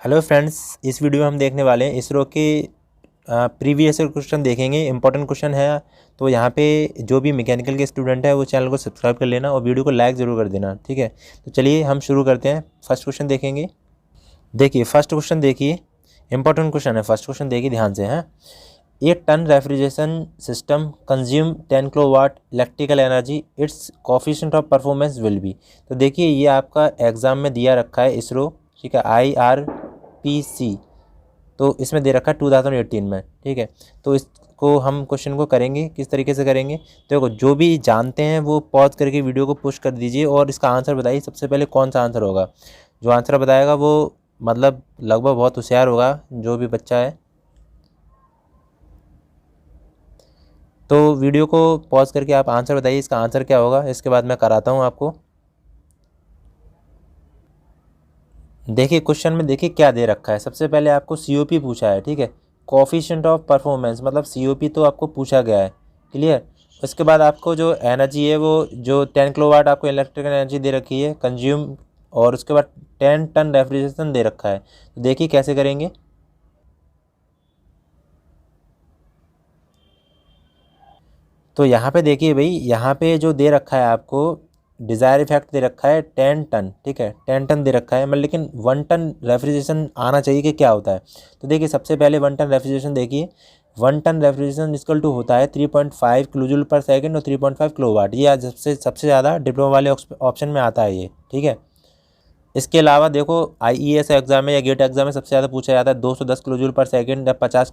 Hello friends, इस video में हम देखने वाले हैं इसरो के प्रीवियस क्वेश्चन देखेंगे। इंपॉर्टेंट क्वेश्चन है। तो यहाँ पे जो भी मैकेनिकल के स्टूडेंट है वो चैनल को सब्सक्राइब कर लेना और वीडियो को लाइक ज़रूर कर देना, ठीक है। तो चलिए हम शुरू करते हैं। फर्स्ट क्वेश्चन देखेंगे। देखिए फर्स्ट क्वेश्चन देखिए, इंपॉर्टेंट क्वेश्चन है। फर्स्ट क्वेश्चन देखिए ध्यान से। हैं a ton refrigeration system consume 10 kilowatt electrical energy, its coefficient of performance will be. तो देखिए ये आपका एग्जाम में दिया रखा है इसरो, ठीक है, IRPC। तो इसमें दे रखा है 2018 में, ठीक है। तो इसको हम क्वेश्चन को करेंगे, किस तरीके से करेंगे। तो देखो जो भी जानते हैं वो पॉज करके वीडियो को पुश कर दीजिए और इसका आंसर बताइए। सबसे पहले कौन सा आंसर होगा। जो आंसर बताएगा वो मतलब लगभग बहुत होशियार होगा जो भी बच्चा है। तो वीडियो को पॉज करके आप आंसर बताइए, इसका आंसर क्या होगा। इसके बाद मैं कराता हूँ आपको। देखिए क्वेश्चन में देखिए क्या दे रखा है। सबसे पहले आपको COP पूछा है, ठीक है, कोफिशिएंट ऑफ परफॉर्मेंस, मतलब COP तो आपको पूछा गया है, क्लियर। उसके बाद आपको जो एनर्जी है वो जो 10 किलोवाट आपको इलेक्ट्रिकल एनर्जी दे रखी है कंज्यूम, और उसके बाद 10 टन रेफ्रिजरेशन दे रखा है। तो देखिए कैसे करेंगे। तो यहाँ पे देखिए भाई, यहाँ पे जो दे रखा है आपको डिज़ायर इफेक्ट दे रखा है 10 टन, ठीक है, 10 टन दे रखा है। मतलब लेकिन 1 टन रेफ्रिजरेशन आना चाहिए कि क्या होता है। तो देखिए सबसे पहले 1 टन रेफ्रिजरेशन देखिए। 1 टन रेफ्रिजरेशन इक्वल टू होता है 3.5 किलोजूल पर सेकेंड और 3.5 किलोवाट। ये आज सबसे ज़्यादा डिप्लोमा वाले ऑप्शन में आता है ये, ठीक है। इसके अलावा देखो IES एग्जाम में या गेट एग्जाम में सबसे ज़्यादा पूछा जाता है 210 किलोजूल पर सेकेंड या 50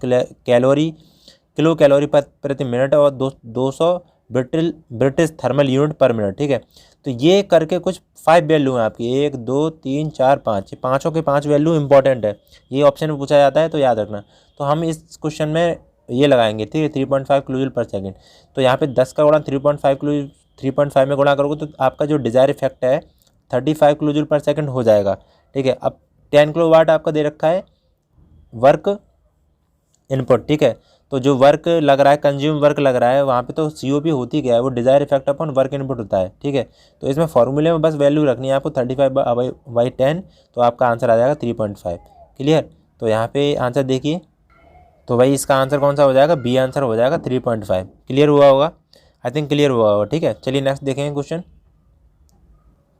किलो कैलोरी प्रति मिनट और 200 ब्रिटिश थर्मल यूनिट पर मिनट, ठीक है। तो ये करके कुछ 5 वैल्यू हैं आपकी, 1 2 3 4 5, ये पाँचों के 5 वैल्यू इंपॉर्टेंट है। ये ऑप्शन में पूछा जाता है तो याद रखना। तो हम इस क्वेश्चन में ये लगाएंगे, ठीक है, 3.5 किलोजूल पर सेकेंड। तो यहाँ पे 10 का गुणा 3.5 में गुणा करोगे तो आपका जो डिज़ायर इफेक्ट है 35 किलोजूल पर सेकेंड हो जाएगा, ठीक है। अब 10 किलोवाट आपका दे रखा है वर्क इनपुट, ठीक है। तो जो वर्क लग रहा है, कंज्यूम वर्क लग रहा है, वहाँ पे तो COP होती क्या है, वो desire effect upon work input होता है, ठीक है। तो इसमें फॉर्मूले में बस वैल्यू रखनी है आपको 35/10, तो आपका आंसर आ जाएगा 3.5, क्लियर। तो यहाँ पे आंसर देखिए। तो भाई इसका आंसर कौन सा हो जाएगा, B आंसर हो जाएगा 3.5। क्लियर हुआ होगा, आई थिंक क्लियर हुआ होगा, ठीक है। चलिए नेक्स्ट देखेंगे क्वेश्चन।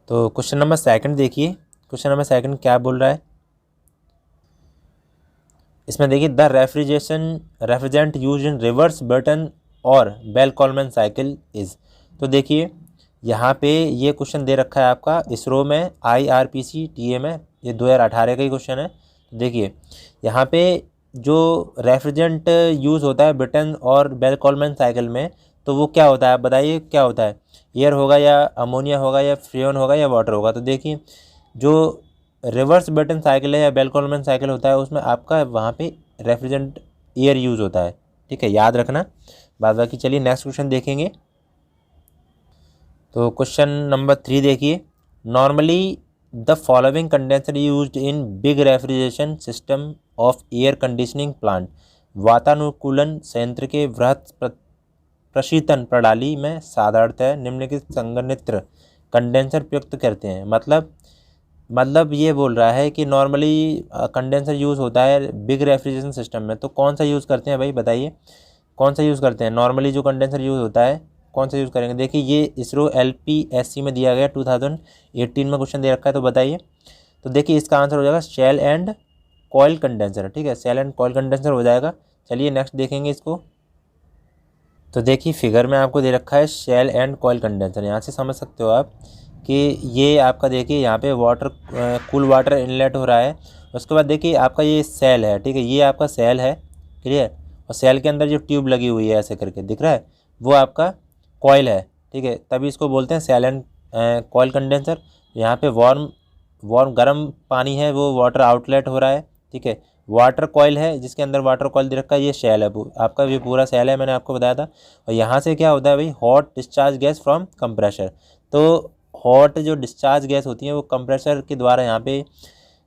तो क्वेश्चन नंबर सेकंड देखिए। क्वेश्चन नंबर सेकंड क्या बोल रहा है इसमें देखिए, the refrigerant use in reverse Burton और बेल कॉलमैन साइकिल इज। तो देखिए यहाँ पे ये क्वेश्चन दे रखा है आपका इसरो में IRPC TA में, ये 2018 का ही क्वेश्चन है। तो देखिए यहाँ पे जो रेफ्रिजरेंट यूज़ होता है ब्रिटेन और बेल कॉलमैन साइकिल में, तो वो क्या होता है, आप बताइए क्या होता है। एयर होगा या अमोनिया होगा या फ्रेन होगा या वाटर होगा। तो देखिए जो रिवर्स बटन साइकिल है या बेल कॉलमैन साइकिल होता है उसमें आपका वहाँ पे रेफ्रिजरेंट एयर यूज़ होता है, ठीक है, याद रखना। बाद बाकी चलिए नेक्स्ट क्वेश्चन देखेंगे। तो क्वेश्चन नंबर 3 देखिए, normally the following condenser used in big refrigeration system of air conditioning plant, वातानुकूलन संयंत्र के वृहत प्रशीतन प्रणाली में साधारणतः निम्नलिखित संघनित्र कंडेंसर प्रयुक्त करते हैं। मतलब ये बोल रहा है कि नॉर्मली कंडेंसर यूज़ होता है बिग रेफ्रिजरेशन सिस्टम में, तो कौन सा यूज़ करते हैं भाई, बताइए कौन सा यूज़ करते हैं। नॉर्मली जो कंडेंसर यूज़ होता है कौन सा यूज़ करेंगे। देखिए ये इसरो LPSC में दिया गया 2018 में क्वेश्चन दे रखा है, तो बताइए। तो देखिए इसका आंसर हो जाएगा शेल एंड कॉयल कंडेंसर, ठीक है, शेल एंड कॉयल कंडेंसर हो जाएगा। चलिए नेक्स्ट देखेंगे इसको। तो देखिए फिगर में आपको दे रखा है शेल एंड कॉयल कंडेंसर। यहाँ से समझ सकते हो आप कि ये आपका देखिए यहाँ पे वाटर कूल वाटर इनलेट हो रहा है। उसके बाद देखिए आपका ये सेल है, ठीक है, ये आपका सेल है, क्लियर। और सेल के अंदर जो ट्यूब लगी हुई है ऐसे करके दिख रहा है वो आपका कॉयल है, ठीक है, तभी इसको बोलते हैं सेल एंड कॉयल कंडेंसर। यहाँ पे वार्म गर्म पानी है वो वाटर आउटलेट हो रहा है, ठीक है। वाटर कॉयल है जिसके अंदर वाटर कॉयल दे रखा है, ये शेल है आपका, ये पूरा शेल है, मैंने आपको बताया था। और यहाँ से क्या होता है भाई, hot discharge gas from compressor. तो हॉट जो डिस्चार्ज गैस होती हैं वो कंप्रेसर के द्वारा यहाँ पे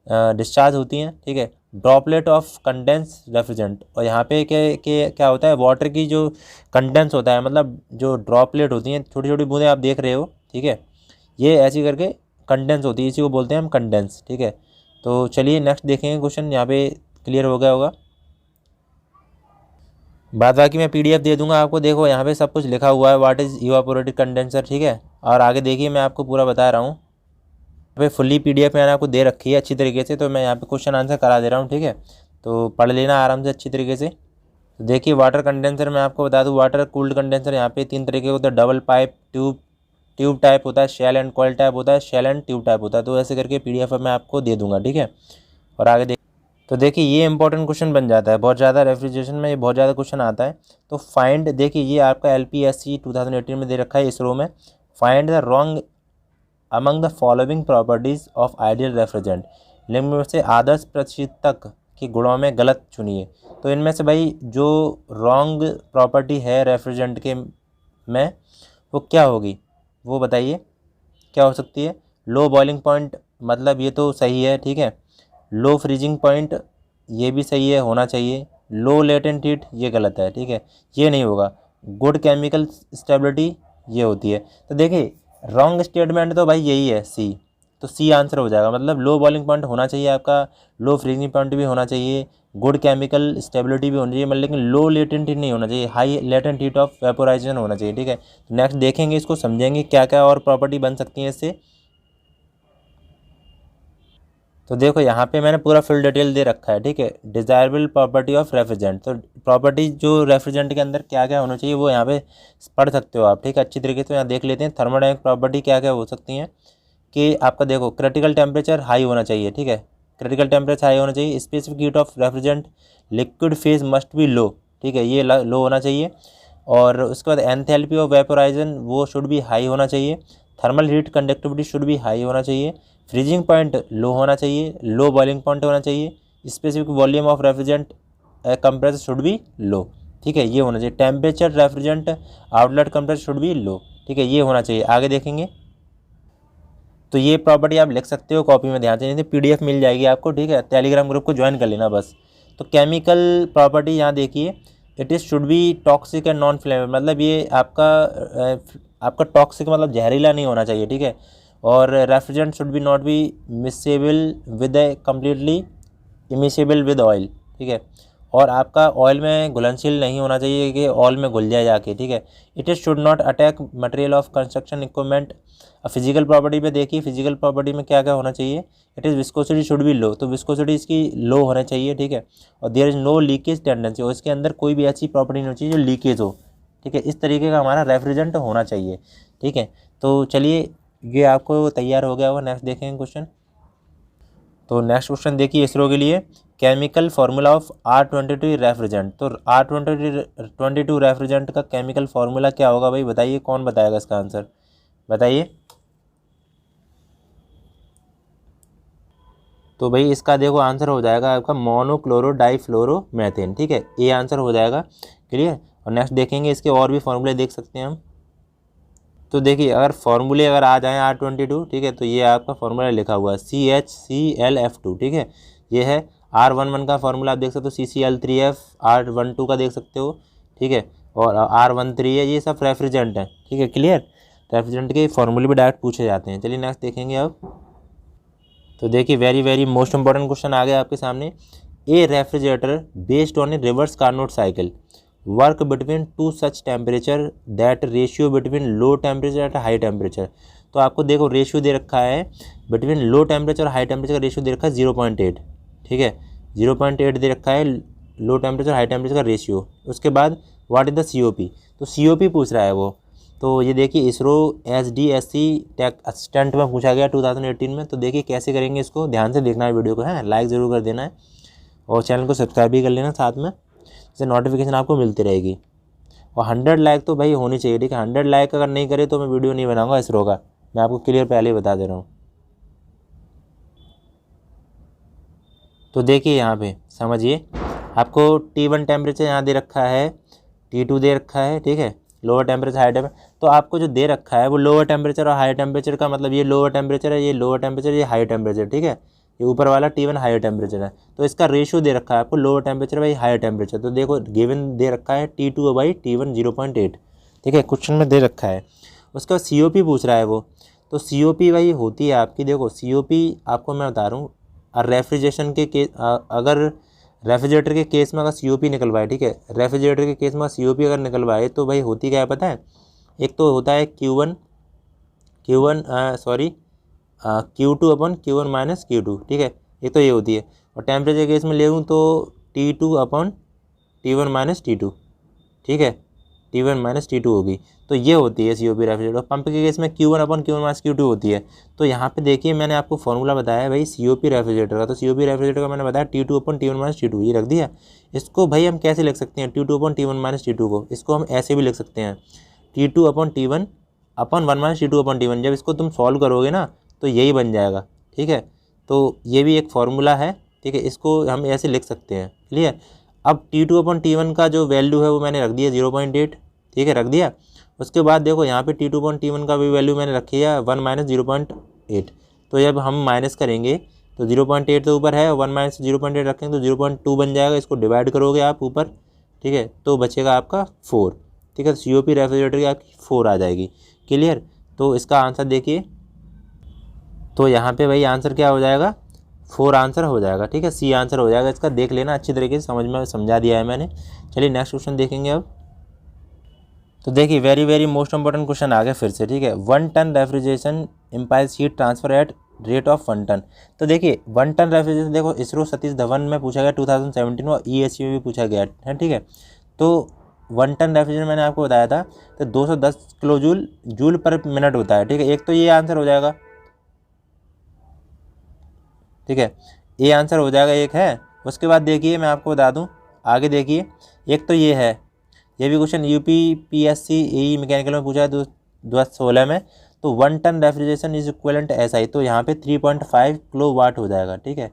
डिस्चार्ज होती हैं, ठीक है। ड्रॉपलेट ऑफ कंडेंस रेफ्रिजरेंट, और यहाँ पे क्या होता है, वाटर की जो कंडेंस होता है, मतलब जो ड्रॉपलेट होती हैं छोटी छोटी बूंदें आप देख रहे हो, ठीक है, ये ऐसी करके कंडेंस होती है, इसी को बोलते हैं हम कंडेंस, ठीक है। तो चलिए नेक्स्ट देखेंगे क्वेश्चन, यहाँ पे क्लियर हो गया होगा। बाद बाकी मैं PDF दे दूंगा आपको, देखो यहाँ पे सब कुछ लिखा हुआ है, व्हाट इज़ इवापोरेटिव कंडेंसर, ठीक है। और आगे देखिए मैं आपको पूरा बता रहा हूँ, यहाँ पे फुल्ली PDF मैंने आपको दे रखी है अच्छी तरीके से, तो मैं यहाँ पे क्वेश्चन आंसर करा दे रहा हूँ, ठीक है। तो पढ़ लेना आराम से अच्छी तरीके से। तो देखिए वाटर कंडेंसर मैं आपको बता दूँ, वाटर कूल्ड कंडेंसर यहाँ पे 3 तरीके के होते हैं, डबल पाइप, ट्यूब टाइप होता है, शेल एंड कॉइल टाइप होता है, शेल एंड ट्यूब टाइप होता है। तो ऐसे करके PDF मैं आपको दे दूंगा, ठीक है। और आगे तो देखिए ये इंपॉर्टेंट क्वेश्चन बन जाता है बहुत ज़्यादा, रेफ्रिजरेशन में ये बहुत ज़्यादा क्वेश्चन आता है। तो फाइंड, देखिए ये आपका LPSC 2018 में दे रखा है इसरो में, find the wrong among the following properties of ideal refrigerant, निम्न में से आदर्श प्रशीतक के गुणों में गलत चुनिए। तो इनमें से भाई जो रॉन्ग प्रॉपर्टी है रेफ्रिजरेंट के में वो क्या होगी, वो बताइए क्या हो सकती है। लो बॉइलिंग पॉइंट, मतलब ये तो सही है, ठीक है। लो फ्रीजिंग पॉइंट, ये भी सही है, होना चाहिए। लो लेटेंट हीट, ये गलत है, ठीक है, ये नहीं होगा। गुड केमिकल स्टेबिलिटी, ये होती है। तो देखिए रॉन्ग स्टेटमेंट तो भाई यही है, सी। तो सी आंसर हो जाएगा, मतलब लो बॉइलिंग पॉइंट होना चाहिए आपका, लो फ्रीजिंग पॉइंट भी होना चाहिए, गुड केमिकल स्टेबिलिटी भी होनी चाहिए, मतलब लेकिन लो लेटेंट हीट नहीं होना चाहिए, high latent heat of vaporisation होना चाहिए, ठीक है। तो नेक्स्ट देखेंगे, इसको समझेंगे क्या क्या और प्रॉपर्टी बन सकती है इससे। तो देखो यहाँ पे मैंने पूरा फुल डिटेल दे रखा है, ठीक है। डिज़ायरेबल प्रॉपर्टी ऑफ रेफ्रिजरेंट, तो प्रॉपर्टी जो रेफ्रिजरेंट के अंदर क्या क्या होना चाहिए वो यहाँ पे पढ़ सकते हो आप, ठीक है, अच्छी तरीके से। यहाँ देख लेते हैं थर्मोडायनेमिक प्रॉपर्टी क्या क्या हो सकती हैं, कि आपका देखो क्रिटिकल टेम्परेचर हाई होना चाहिए, ठीक है, क्रिटिकल टेम्परेचर हाई होना चाहिए। Specific heat of refrigerant, liquid phase must be low, ठीक है, ये लो होना चाहिए। और उसके बाद एंथैल्पी ऑफ वेपोराइजेशन वो शुड भी हाई होना चाहिए। थर्मल हीट कंडक्टिविटी शुड भी हाई होना चाहिए। फ्रीजिंग पॉइंट लो होना चाहिए, लो बॉइलिंग पॉइंट होना चाहिए। Specific volume of refrigerant compressor should भी लो, ठीक है, ये होना चाहिए। Temperature refrigerant outlet compressor should भी लो, ठीक है, ये होना चाहिए। आगे देखेंगे, तो ये प्रॉपर्टी आप लिख सकते हो कॉपी में, ध्यान से, नहीं तो PDF मिल जाएगी आपको, ठीक है। टेलीग्राम ग्रुप को ज्वाइन कर लेना बस। तो केमिकल प्रॉपर्टी यहाँ देखिए, it is should be toxic and non flammable, मतलब ये आपका टॉक्सिक मतलब जहरीला नहीं होना चाहिए, ठीक है। और refrigerant should be not be miscible with a completely immiscible with oil, ठीक है। और आपका ऑयल में घुलनशील नहीं होना चाहिए कि ऑयल में घुल जाए जाके, ठीक है। It is should not attack material of construction equipment. Physical property पे देखिए, फिजिकल प्रॉपर्टी में क्या क्या होना चाहिए। It is viscosity should be low, तो विस्कोसिटी इसकी लो होना चाहिए, ठीक है। और there is no leakage tendency, और इसके अंदर कोई भी ऐसी प्रॉपर्टी नहीं होनी चाहिए जो लीकेज हो, ठीक है। इस तरीके का हमारा रेफ्रिजरेंट होना चाहिए, ठीक है। तो चलिए ये आपको तैयार हो गया होगा। नेक्स्ट देखेंगे क्वेश्चन। तो नेक्स्ट क्वेश्चन देखिए इसरो के लिए, chemical formula of R22 refrigerant. तो R22 रेफ्रिजरेंट का केमिकल फार्मूला क्या होगा भाई, बताइए, कौन बताएगा इसका आंसर, बताइए। तो भाई इसका देखो आंसर हो जाएगा आपका मोनोक्लोरो डाइफ्लोरोमेथेन, ठीक है, ये आंसर हो जाएगा, क्लियर। और नेक्स्ट देखेंगे, इसके और भी फार्मूले देख सकते हैं हम। तो देखिए अगर फार्मूले अगर आ जाएँ R22, ठीक है, तो ये आपका फार्मूला लिखा हुआ है CHClF2, ठीक है, ये है। R11 का फार्मूला आप देख सकते हो CCl3F, R12 का देख सकते हो, ठीक है, और R13 है, ये सब रेफ्रिजरेंट है, ठीक है, क्लियर। रेफ्रिजरेंट के फार्मूले भी डायरेक्ट पूछे जाते हैं। चलिए नेक्स्ट देखेंगे अब। तो देखिए very very most important question आ गया आपके सामने। A refrigerator based on a reverse Carnot cycle work between two such temperature that ratio between low temperature at high temperature. तो आपको देखो रेशियो दे रखा है बिटवीन लो टेम्परेचर और हाई टेम्परेचर का रेशियो दे रखा है 0.8, ठीक है, 0.8 दे रखा है लो टेम्परेचर हाई टेम्परेचर का रेशियो। उसके बाद व्हाट इज़ द COP, तो COP पूछ रहा है वो। तो ये देखिए इसरो SDSC टेक असिस्टेंट में पूछा गया 2018 में। तो देखिए कैसे करेंगे इसको, ध्यान से देखना है वीडियो को, है लाइक ज़रूर कर देना है और चैनल को सब्सक्राइब भी कर लेना साथ में, इससे नोटिफिकेशन आपको मिलती रहेगी। और 100 लाइक तो भाई होनी चाहिए, ठीक है, 100 लाइक अगर नहीं करे तो मैं वीडियो नहीं बनाऊंगा इसरो का, मैं आपको क्लियर पहले ही बता दे रहा हूँ। तो देखिए यहाँ पे समझिए, आपको T1 टेम्परेचर यहाँ दे रखा है, T2 दे रखा है, ठीक है, लोअर टेम्परेचर हाई टेम्परेचर। तो आपको जो दे रखा है वो लोअर टेम्परेचर और हाई टेम्परेचर का, मतलब ये लोअर टेम्परेचर है, ये लोअर टेम्परेचर, ये हाई टेम्परेचर, ठीक है, ये ऊपर वाला T1 हाई टेम्परेचर है। तो इसका रेशियो दे रखा है आपको lower temperature by high temperature. तो देखो गिवन दे रखा है T2 बाई T1 0.8, ठीक है, क्वेश्चन में दे रखा है। उसके बाद COP पूछ रहा है वो। तो COP भाई होती है आपकी, देखो COP आपको मैं बता रहा हूँ, और रेफ्रिजरेशन के अगर रेफ्रिजरेटर के केस में अगर COP निकलवाए, ठीक है, रेफ्रिजरेटर के केस में COP अगर निकलवाए तो भाई होती क्या है पता है, एक तो होता है Q1 Q2 अपन Q1 माइनस Q2, ठीक है, एक तो ये होती है। और टेम्परेचर केस में ले लूँ तो T2 अपन T1 माइनस T2, ठीक है, T1 माइनस T2 होगी। तो ये होती है COP रेफ्रिजरेटर। पंप के केस में Q1 अपन Q1 माइनस Q2 होती है। तो यहाँ पे देखिए मैंने आपको फॉर्मूला बताया है भाई COP रेफ्रिजरेटर का। तो COP रेफ्रिजरेटर का मैंने बताया T2 अपन T1 माइनस T2, ये रख दिया। इसको भाई हम कैसे लिख सकते हैं T2 अपन T1 माइनस T2 को, इसको हम ऐसे भी लिख सकते हैं T2 अपन T1 अपन 1 माइनस T2 अपन T1। जब इसको तुम सॉल्व करोगे ना तो यही बन जाएगा, ठीक है। तो ये भी एक फार्मूला है, ठीक है, इसको हम ऐसे लिख सकते हैं, क्लियर। अब T2 अपन T1 का जो वैल्यू है वो मैंने रख दिया 0.8, ठीक है, रख दिया। उसके बाद देखो यहाँ पे T2 अपन T1 का भी वैल्यू मैंने रखी है 1 माइनस 0.8। तो जब हम माइनस करेंगे तो 0.8 तो ऊपर है, 1 माइनस 0.8 रखेंगे तो 0.2 बन जाएगा। इसको डिवाइड करोगे आप ऊपर, ठीक है, तो बचेगा आपका 4, ठीक है। COP रेफ्रिजरेटर की आपकी 4 आ जाएगी, क्लियर। तो इसका आंसर देखिए, तो यहाँ पे भाई आंसर क्या हो जाएगा, 4 आंसर हो जाएगा, ठीक है, C आंसर हो जाएगा इसका। देख लेना अच्छी तरीके से, समझा दिया है मैंने। चलिए नेक्स्ट क्वेश्चन देखेंगे अब। तो देखिए वेरी मोस्ट इंपॉर्टेंट क्वेश्चन आ गया फिर से, ठीक है। 1 ton refrigeration implies heat transfer at rate of 1 ton. तो देखिए 1 टन रेफ्रिजरेशन, देखो इसरो सतीश धवन में पूछा गया 2017 और ESC में भी पूछा गया है, ठीक है। तो 1 टन रेफ्रिजरेशन मैंने आपको बताया था तो 210 किलो जूल पर मिनट होता है, ठीक है। एक तो ये आंसर हो जाएगा, ठीक है, ये आंसर हो जाएगा, एक है। उसके बाद देखिए मैं आपको बता दूं, आगे देखिए, एक तो ये है, ये भी question UP PSC AE mechanical में पूछा है 2016 में। तो 1 ton refrigeration is equivalent SI, तो यहाँ पे 3.5 किलो वाट हो जाएगा, ठीक है,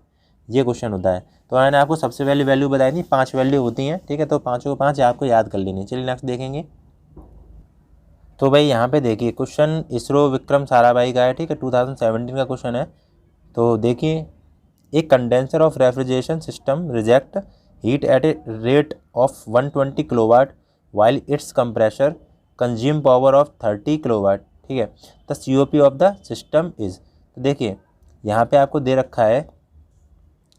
ये क्वेश्चन होता है। तो मैंने आपको सबसे पहले वैल्यू बताई थी, 5 वैल्यू होती हैं, ठीक है, तो 5 को 5 आपको याद कर लेनी। चलिए नेक्स्ट देखेंगे। तो भाई यहाँ पे देखिए क्वेश्चन इसरो विक्रम साराभाई का है, ठीक है, 2017 का क्वेश्चन है। तो देखिए, a condenser of refrigeration system reject heat at a rate of 120 kilowatt while its compressor consume power of 30 kilowatt, ठीक है। The COP of the system is. तो देखिए यहाँ पे आपको दे रखा है,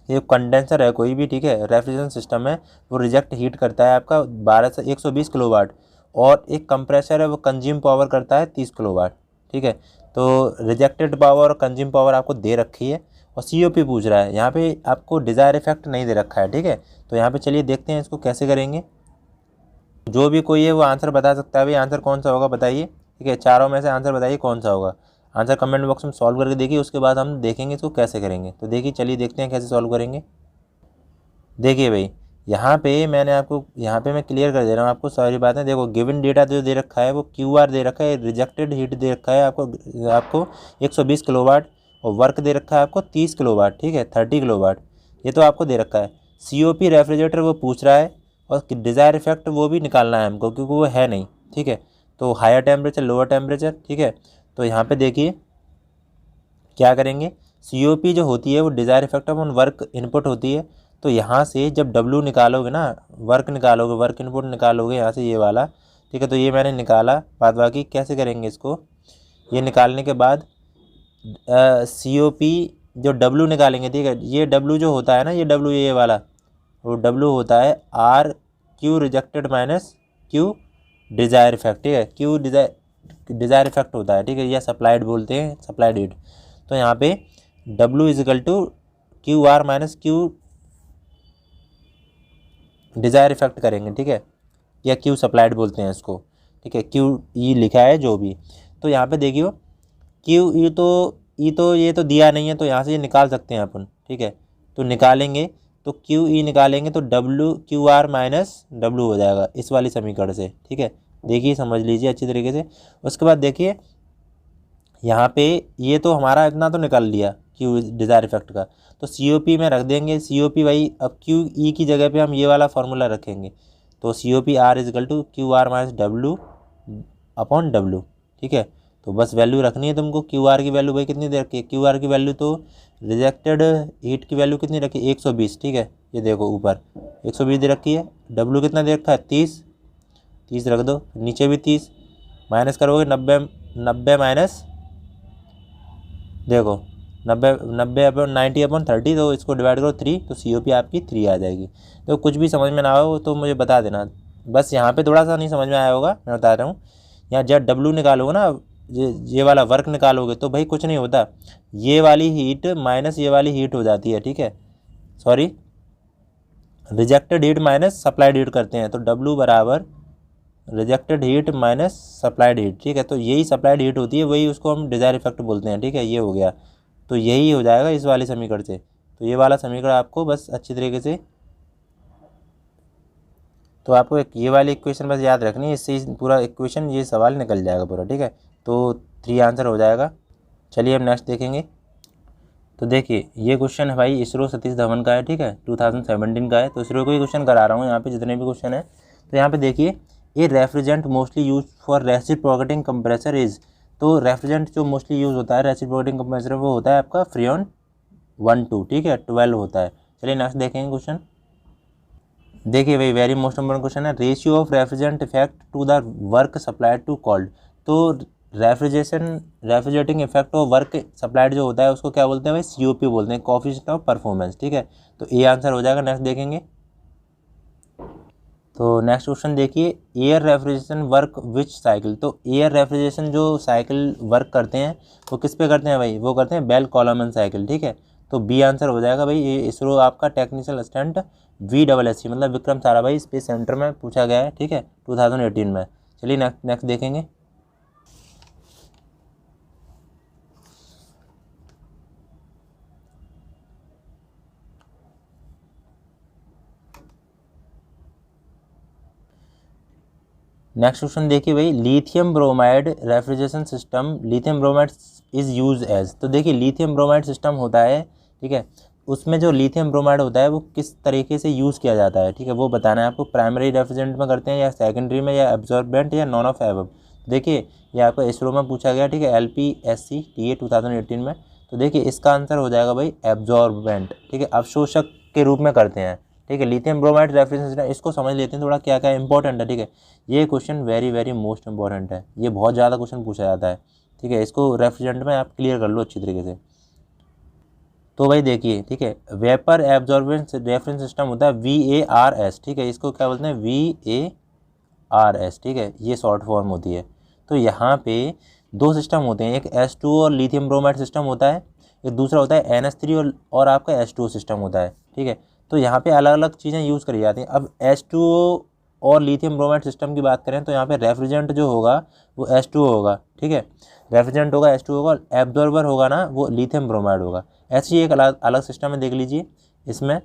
ये कंडेंसर है कोई भी, ठीक है, रेफ्रिजरेशन सिस्टम है, वो रिजेक्ट हीट करता है आपका 12 से 120 किलोवाट, और एक कंप्रेसर है वो कंज्यूम पावर करता है 30 किलोवाट, ठीक है। तो रिजेक्टेड पावर और कंज्यूम पावर आपको दे रखी है और COP पूछ रहा है। यहाँ पे आपको डिज़ायर इफेक्ट नहीं दे रखा है, ठीक है। तो यहाँ पे चलिए देखते हैं इसको कैसे करेंगे। जो भी कोई है वो आंसर बता सकता है, भाई आंसर कौन सा होगा बताइए, ठीक है, चारों में से आंसर बताइए कौन सा होगा। आंसर कमेंट बॉक्स में सॉल्व करके देखिए, उसके बाद हम देखेंगे इसको कैसे करेंगे। तो देखिए चलिए देखते हैं कैसे सॉल्व करेंगे। देखिए भाई यहाँ पे मैं क्लियर कर दे रहा हूँ आपको सारी बातें। देखो गिवन डेटा जो दे रखा है वो QR दे रखा है, रिजेक्टेड हीट दे रखा है आपको 120 किलोवाट, और वर्क दे रखा है आपको 30 किलोवाट, ठीक है, 30 किलोवाट, ये तो आपको दे रखा है। COP रेफ्रिजरेटर वो पूछ रहा है, और डिज़ायर इफेक्ट वो भी निकालना है हमको क्योंकि वो है नहीं, ठीक है। तो हायर टेम्परेचर लोअर टेम्परेचर, ठीक है। तो यहाँ पे देखिए क्या करेंगे, COP जो होती है वो desire effect on work input होती है। तो यहाँ से जब W निकालोगे ना, वर्क इनपुट निकालोगे यहाँ से ये वाला, ठीक है। तो ये मैंने निकाला, बाद बाकी कैसे करेंगे इसको, ये निकालने के बाद COP जो W निकालेंगे, ठीक है, ये W जो होता है ना, ये W ये वाला, वो W होता है RQ rejected minus Q desired effect, ठीक है, Q डिज़ायर इफेक्ट होता है, ठीक है, या सप्लाइड बोलते हैं, सप्लाइड हीट। तो यहाँ पे W is equal to QR minus Q desired effect करेंगे, ठीक है, या Q सप्लाइड बोलते हैं इसको, ठीक है, QE लिखा है जो भी। तो यहाँ पे देखियो QE तो ये तो दिया नहीं है, तो यहाँ से ये निकाल सकते हैं अपन, ठीक है। तो निकालेंगे तो QE निकालेंगे तो QR माइनस W हो जाएगा इस वाली समीकरण से, ठीक है। देखिए समझ लीजिए अच्छी तरीके से। उसके बाद देखिए यहाँ पे ये तो हमारा इतना तो निकाल लिया Q डिज़ायर इफेक्ट का, तो COP में रख देंगे। COP भाई अब QE की जगह पे हम ये वाला फार्मूला रखेंगे, तो COP R is equal to QR minus W upon W, ठीक है। तो बस वैल्यू रखनी है तुमको। QR की वैल्यू भाई कितनी दे रखी है, QR की वैल्यू तो रिजेक्टेड हीट की वैल्यू कितनी रखी है 120, ठीक है, ये देखो ऊपर 120 दे रखी है। W कितना दे रखा है 30 रख दो, नीचे भी 30, माइनस करोगे 90 माइनस, देखो 90/30, तो इसको डिवाइड करो 3, तो COP आपकी 3 आ जाएगी। तो कुछ भी समझ में ना हो तो मुझे बता देना। बस यहाँ पे थोड़ा सा नहीं समझ में आया होगा, मैं बता रहा हूँ। यहाँ जब W निकालोगे ना, ये वाला वर्क निकालोगे तो भाई कुछ नहीं होता, ये वाली हीट माइनस ये वाली हीट हो जाती है, ठीक है। Sorry, rejected heat minus supplied heat करते हैं, तो W बराबर rejected heat minus supplied heat, ठीक है। तो यही सप्लाइड हीट होती है, वही उसको हम डिजायर इफेक्ट बोलते हैं, ठीक है। ये हो गया, तो यही हो जाएगा इस वाले समीकरण से। तो ये वाला समीकरण आपको बस अच्छी तरीके से, तो आपको एक ये वाली इक्वेशन बस याद रखनी है, इससे पूरा इक्वेशन ये सवाल निकल जाएगा पूरा, ठीक है। तो 3 आंसर हो जाएगा। चलिए अब नेक्स्ट देखेंगे। तो देखिए ये क्वेश्चन है भाई इसरो सतीश धवन का है, ठीक है, 2017 का है। तो इसरो को ही क्वेश्चन करा रहा हूँ यहाँ पे, जितने भी क्वेश्चन है। तो यहाँ पे देखिए, ये refrigerant mostly use for reciprocating compressor is, तो रेफ्रिजरेंट जो मोस्टली यूज होता है रेसिप्रोकेटिंग कंप्रेसर, वो होता है आपका फ्रियोन 12, ठीक है, 12 होता है। चलिए नेक्स्ट देखेंगे क्वेश्चन। देखिए भाई वेरी मोस्ट इम्पोर्टेंट क्वेश्चन है, ratio of refrigerant effect to the work supplied to cold. तो रेफ्रिजरेटिंग इफेक्ट और वर्क सप्लाइड जो होता है उसको क्या बोलते हैं भाई, COP बोलते हैं, कोएफिशिएंट ऑफ परफॉर्मेंस, ठीक है। तो ए आंसर हो जाएगा। नेक्स्ट देखेंगे। तो नेक्स्ट क्वेश्चन देखिए, air refrigeration work which cycle. तो एयर रेफ्रिजरेशन जो साइकिल वर्क करते हैं वो किस पे करते हैं भाई, वो करते हैं बेल कॉलमन साइकिल, ठीक है। तो बी आंसर हो जाएगा भाई। ये इसरो आपका टेक्निकल असिस्टेंट VSSC मतलब विक्रम साराभाई स्पेस सेंटर में पूछा गया है, ठीक है, 2018 में। चलिए नेक्स्ट देखेंगे। नेक्स्ट क्वेश्चन देखिए भाई, lithium bromide refrigeration system, lithium bromide is use as. तो देखिए लिथियम ब्रोमाइड सिस्टम होता है, ठीक है, उसमें जो लिथियम ब्रोमाइड होता है वो किस तरीके से यूज़ किया जाता है, ठीक है, वो बताना है आपको। प्राइमरी रेफ्रिजरेंट में करते हैं या सेकेंडरी में या एब्जॉर्बेंट या नॉन ऑफ एबव। देखिए ये आपको इसरो में पूछा गया, ठीक है, LPSC TA 2018 में। तो देखिए इसका आंसर हो जाएगा भाई एब्जॉर्बेंट, ठीक है, अवशोषक के रूप में करते हैं, ठीक है। लिथियम ब्रोमाइड रेफ्रिजरेशन, इसको समझ लेते हैं थोड़ा क्या क्या इंपॉर्टेंट है, ठीक है। ये question very very most important है, ये बहुत ज़्यादा क्वेश्चन पूछा जाता है, ठीक है। इसको रेफ्रिजरेंट में आप क्लियर कर लो अच्छी तरीके से। तो भाई देखिए, ठीक है, वेपर एब्जॉर्बेंस रेफरेंस सिस्टम होता है VARS, ठीक है, इसको क्या बोलते हैं VARS, ठीक है, ये शॉर्ट फॉर्म होती है। तो यहाँ पे 2 सिस्टम होते हैं, एक H2O और लिथियम ब्रोमाइड सिस्टम होता है, एक दूसरा होता है NH3 और आपका H2O सिस्टम होता है, ठीक है। तो यहाँ पे अलग अलग चीज़ें यूज़ करी जाती हैं। अब H2O और लिथियम ब्रोमाइड सिस्टम की बात करें तो यहाँ पे रेफ्रिजरेंट जो होगा वो H2O होगा, ठीक है, रेफ्रिजरेंट होगा H2O होगा, एब्जॉर्बर होगा ना वो लिथियम ब्रोमाइड होगा। ऐसी एक अलग सिस्टम है, देख लीजिए इसमें,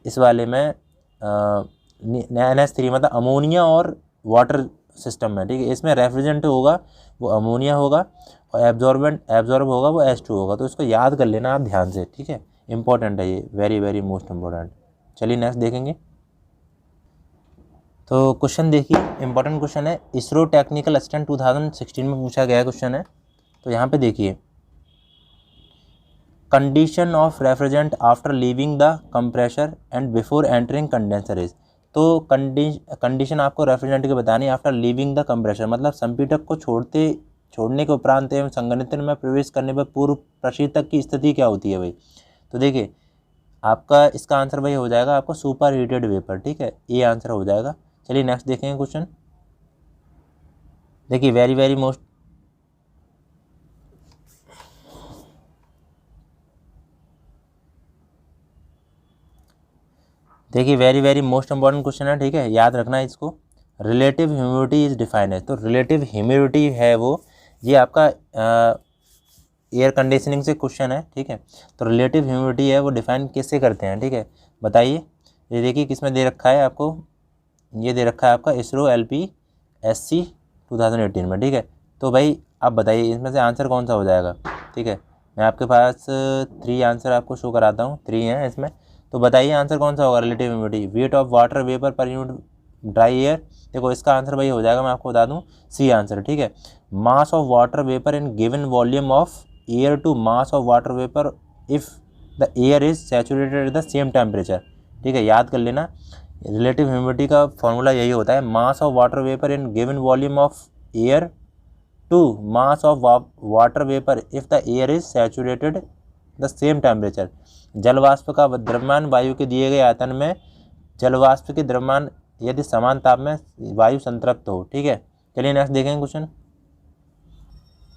इस वाले में NH3 मतलब अमोनिया और वाटर सिस्टम है, ठीक है। इसमें रेफ्रिजरेंट होगा वो अमोनिया होगा और एब्जॉर्ब होगा वो H2 होगा। तो इसको याद कर लेना आप ध्यान से, ठीक है, इंपॉर्टेंट है ये, वेरी वेरी मोस्ट इंपॉर्टेंट। चलिए नेक्स्ट देखेंगे। तो क्वेश्चन देखिए, इंपॉर्टेंट क्वेश्चन है, इसरो टेक्निकल असिस्टेंट 2016 में पूछा गया क्वेश्चन है। तो यहाँ पे देखिए, condition of refrigerant after leaving the compressor and before entering condenser is. तो कंडीशन आपको रेफ्रिजरेंट की बतानी है आफ्टर लीविंग द कंप्रेसर, मतलब संपीड़क को छोड़ने के उपरांत एवं संघनित्र में प्रवेश करने पर पूर्व प्रशीतक की स्थिति क्या होती है भाई। तो देखिए आपका इसका आंसर भाई हो जाएगा आपको सुपर हीटेड वेपर, ठीक है, ये आंसर हो जाएगा। चलिए नेक्स्ट देखेंगे क्वेश्चन। देखिए वेरी वेरी मोस्ट, देखिए very very most important question है, ठीक है, याद रखना है इसको। रिलेटिव ह्यूमिडिटी इज डिफाइंड है। तो रिलेटिव ह्यूमिडिटी है वो, ये आपका एयर कंडीशनिंग से क्वेश्चन है, ठीक है। तो रिलेटिव ह्यूमिडिटी है वो डिफाइन कैसे करते हैं, ठीक है, बताइए। ये देखिए किसमें दे रखा है आपको, ये दे रखा है आपका इसरो LPSC 2018 में, ठीक है। तो भाई आप बताइए इसमें से आंसर कौन सा हो जाएगा, ठीक है। मैं आपके पास 3 आंसर आपको शो कराता हूँ, 3 हैं इसमें। तो बताइए आंसर कौन सा होगा relative humidity, weight of water vapour per unit dry air. देखो इसका आंसर भाई हो जाएगा, मैं आपको बता दूं, C आंसर, ठीक है। Mass of water vapour in given volume of air to mass of water vapour if the air is saturated at the same temperature, ठीक है, याद कर लेना। रिलेटिव ह्यूमिडिटी का फॉर्मूला यही होता है, mass of water vapour in given volume of air to mass of water vapour if the air is saturated the same temperature. जल वाष्प का द्रव्यमान वायु के दिए गए आयतन में जल वाष्प के द्रव्यमान यदि समान ताप में वायु संतृप्त हो। ठीक है, चलिए नेक्स्ट देखेंगे क्वेश्चन।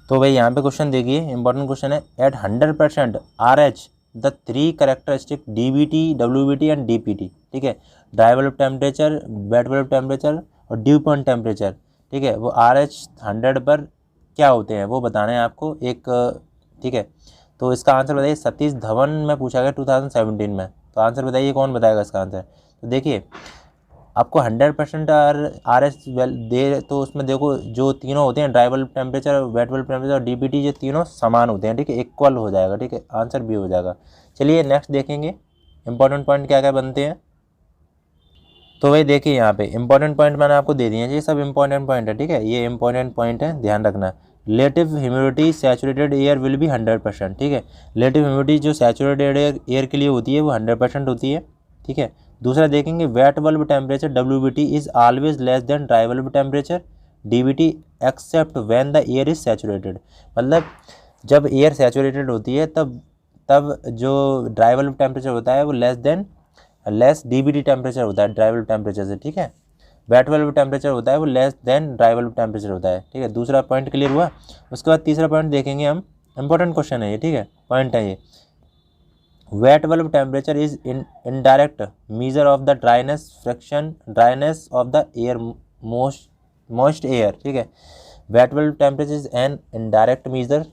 तो भाई यहाँ पे क्वेश्चन देखिए, इंपॉर्टेंट क्वेश्चन है। At 100% RH the 3 characteristic DBT, WBT and DPT। ठीक है, dry bulb temperature, wet bulb temperature और ड्यू पॉइंट टेम्परेचर। ठीक है, वो RH 100 पर क्या होते हैं वो बताना है आपको एक। ठीक है, तो इसका आंसर बताइए। सतीश धवन में पूछा गया 2017 में। तो आंसर बताइए कौन बताएगा इसका आंसर। तो देखिए आपको 100% RH दे, तो उसमें देखो जो तीनों होते हैं, dry bulb temperature, wet bulb temperature और DPT, ये तीनों समान होते हैं। ठीक है, इक्वल हो जाएगा। ठीक है, आंसर भी हो जाएगा। चलिए नेक्स्ट देखेंगे इंपॉर्टेंट पॉइंट क्या क्या बनते हैं। तो भाई देखिए यहाँ पे इंपॉर्टेंट पॉइंट मैंने आपको दे दिए हैं, ये सब इंपॉर्टेंट पॉइंट है। ठीक है, ये इंपॉर्टेंट पॉइंट है, ध्यान रखना। Relative humidity saturated air will be 100%। ठीक है, रिलेटिव ह्यूमिडिटी जो सैचुरेटेड एयर के लिए होती है वो 100% होती है। ठीक है, दूसरा देखेंगे wait bulb temperature WBT is always less than dry bulb temperature DBT except when the air is saturated. मतलब जब एयर सैचुरेटेड होती है तब जो ड्राई बल्ब टेम्परेचर होता है वो लेस DBT टेम्परेचर होता है ड्राई बल्ब टेम्परेचर से। ठीक है, वेट बल्ब टेम्परेचर होता है वो less than dry bulb temperature होता है। ठीक है, दूसरा पॉइंट क्लियर हुआ। उसके बाद तीसरा पॉइंट देखेंगे हम, इंपॉर्टेंट क्वेश्चन है ये। ठीक है, पॉइंट है ये। Wet bulb temperature is indirect measure of the dryness of the air moist air. ठीक है, wet bulb temperature is an indirect measure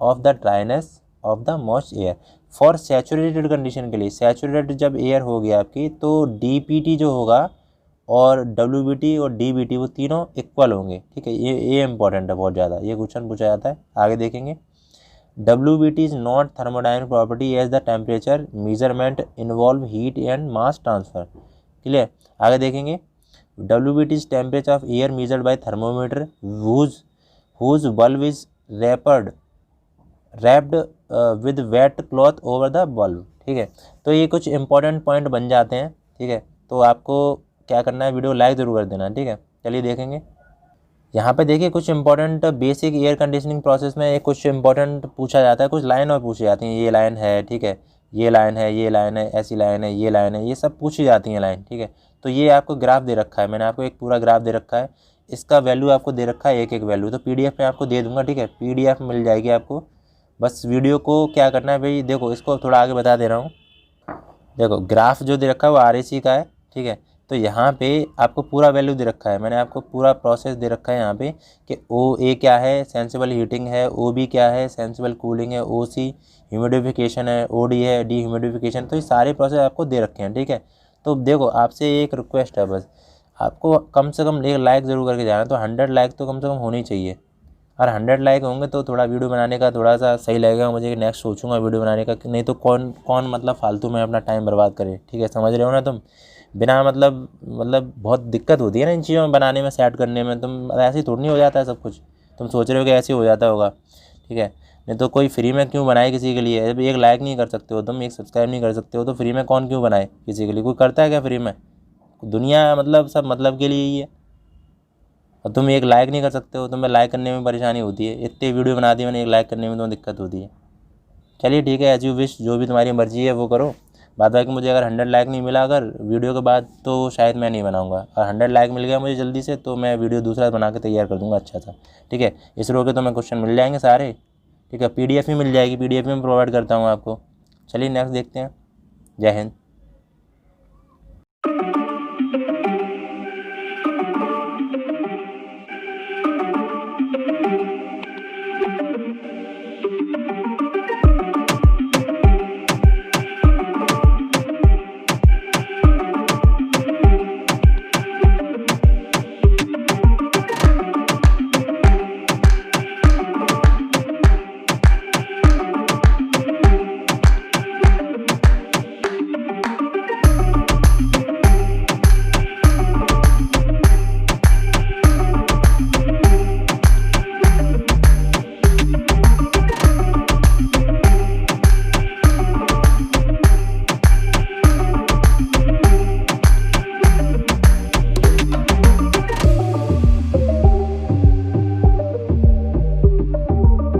of the dryness of the moist air. For saturated condition के लिए, saturated जब air होगी आपकी तो DPT जो होगा और WBT और DBT वो तीनों इक्वल होंगे। ठीक है, ये इंपॉर्टेंट है बहुत ज़्यादा, ये क्वेश्चन पूछा जाता है। आगे देखेंगे। WBT is not thermodynamic property as the temperature measurement involve heat and mass transfer. Clear, आगे देखेंगे। WBT is temperature of air measured by thermometer whose bulb is wrapped with wet cloth over the bulb। ठीक है, तो ये कुछ important point बन जाते हैं। ठीक है, तो आपको क्या करना है, वीडियो लाइक ज़रूर कर देना। ठीक है, चलिए देखेंगे। यहाँ पे देखिए कुछ important basic air conditioning process में कुछ इंपॉर्टेंट पूछा जाता है, कुछ लाइन और पूछी जाती हैं। ये लाइन है, ठीक है, ये लाइन है, ये लाइन है, ऐसी लाइन है, ये लाइन है, ये सब पूछी जाती हैं लाइन। ठीक है, तो ये आपको ग्राफ दे रखा है, मैंने आपको एक पूरा ग्राफ दे रखा है, इसका वैल्यू आपको दे रखा है, एक एक वैल्यू। तो PDF में आपको दे दूंगा। ठीक है, PDF मिल जाएगी आपको। बस वीडियो को क्या करना है भाई, देखो इसको थोड़ा आगे बता दे रहा हूँ। देखो ग्राफ जो दे रखा है वो RAC का है। ठीक है, तो यहाँ पे आपको पूरा वैल्यू दे रखा है, मैंने आपको पूरा प्रोसेस दे रखा है यहाँ पे कि OA क्या है, सेंसिबल हीटिंग है, OB क्या है, सेंसिबल कूलिंग है, OC ह्यूमिडिफिकेशन है, OD है, ह्यूमिडिफिकेशन। तो ये सारे प्रोसेस आपको दे रखे हैं। ठीक है, तो देखो आपसे एक रिक्वेस्ट है, बस आपको कम से कम एक लाइक ज़रूर करके जाना। तो 100 लाइक तो कम से कम होनी चाहिए, और 100 लाइक होंगे तो थोड़ा वीडियो बनाने का थोड़ा सा सही लगेगा मुझे, नेक्स्ट सोचूंगा वीडियो बनाने का। नहीं तो कौन मतलब फालतू में अपना टाइम बर्बाद करे। ठीक है, समझ रहे हो ना तुम। बिना मतलब बहुत दिक्कत होती है ना इन चीज़ों में बनाने में, सेट करने में। तुम ऐसे ही थोड़ी नहीं हो जाता है सब कुछ, तुम सोच रहे हो कि ऐसे ही हो जाता होगा। ठीक है, नहीं तो कोई फ्री में क्यों बनाए किसी के लिए। जब एक लाइक नहीं कर सकते हो तुम, एक सब्सक्राइब नहीं कर सकते हो, तो फ्री में कौन क्यों बनाए किसी के लिए। कोई करता है क्या फ्री में? दुनिया मतलब सब मतलब के लिए ही है, और तुम एक लाइक नहीं कर सकते हो, तुम्हें लाइक करने में परेशानी होती है। इतने वीडियो बना दी मैंने, एक लाइक करने में तुम्हें दिक्कत होती है। चलिए ठीक है, एज यू विश, जो भी तुम्हारी मर्जी है वो करो। बाद बाकी मुझे अगर 100 लाइक नहीं मिला अगर वीडियो के बाद तो शायद मैं नहीं बनाऊंगा, और 100 लाइक मिल गया मुझे जल्दी से तो मैं वीडियो दूसरा बना के तैयार कर दूंगा अच्छा सा। ठीक है, इसरो के तो मैं क्वेश्चन मिल जाएंगे सारे। ठीक है, PDF भी मिल जाएगी, PDF में प्रोवाइड करता हूँ आपको। चलिए नेक्स्ट देखते हैं। जय हिंद।